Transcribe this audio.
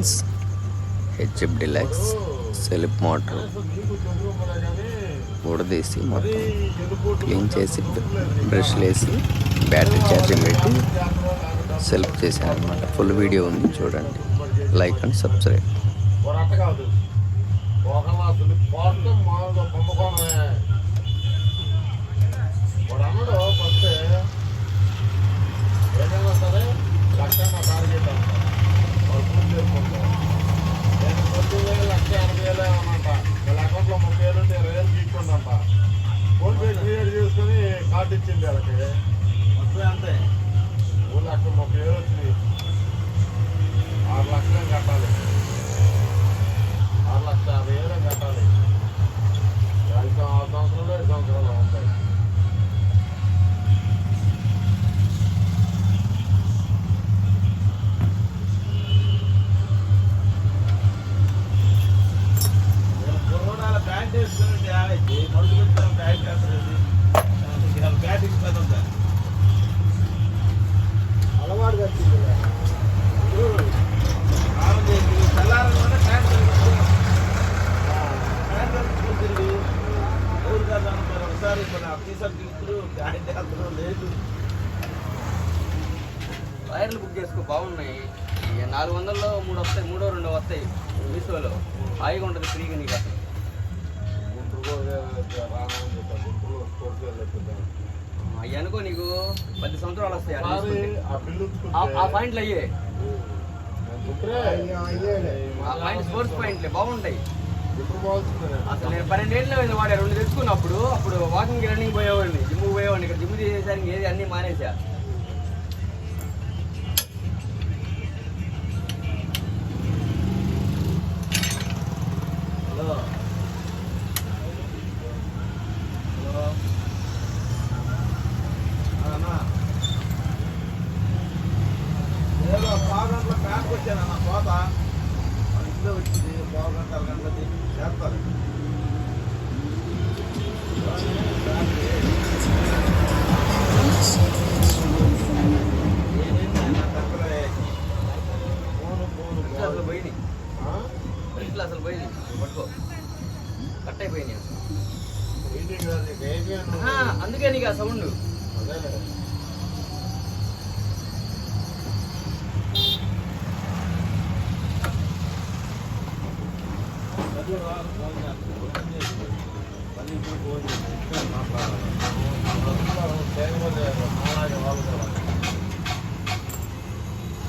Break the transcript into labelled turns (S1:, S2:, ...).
S1: Friends, HF deluxe self motor ఊడదీసి మొత్తం clean చేసి బ్రష్లు వేసి బ్యాటరీ ఛార్జింగ్ పెట్టి సెల్ఫ్ చేశాను అనమాట. ఫుల్ వీడియో ఉంది, చూడండి. Like and subscribe.
S2: చేసుకుని కార్డు ఇచ్చింది వాళ్ళకి మొత్తం అంతే 3,30,000 వచ్చినాయి. 6 లక్షలు కట్టాలి, 6,50,000 కట్టాలి. 6 సంవత్సరాలు 5 సంవత్సరాలు ఉంటాయి. బ్యాంక్ వేసుకుని నడుచుకుంటాం బ్యాంక్ బ్యాటింగ్ అలవాటు కట్టింది. చల్లారని ఒకసారి తీసుకు లేదు.
S3: వైర్లు బుక్ చేసుకో, బాగున్నాయి. 400లో 3 వస్తాయి, 3 2 వస్తాయి. మీషోలో హాయిగా ఉంటుంది, ఫ్రీగా నీకు. అవి అనుకో, నీకు 10 సంవత్సరాలు వస్తాయి. ఆ పాయింట్లు అయ్యే స్పోర్ట్స్ పాయింట్లే బాగుంటాయి. అసలు నేను 12 ఏళ్ళు వాడా 2 తెచ్చుకున్నప్పుడు. అప్పుడు వాకింగ్ రన్నింగ్ పోయేవాడిని, జిమ్ పోయేవాడిని. ఇక్కడ జిమ్ చేసేసరికి ఏది అన్నీ మానేసా. హలో హలో పావుగంటల బ్యాంక్ వచ్చానన్న పోత ఇంట్లో వచ్చింది. పావుగంట 6 గంటలది చేస్తారు. అసలు పోయినాయి, అసలు పోయినాయి. పట్టుకో, కట్ అయిపోయినాయి. అందుకే నీకు ఆ సౌండ్.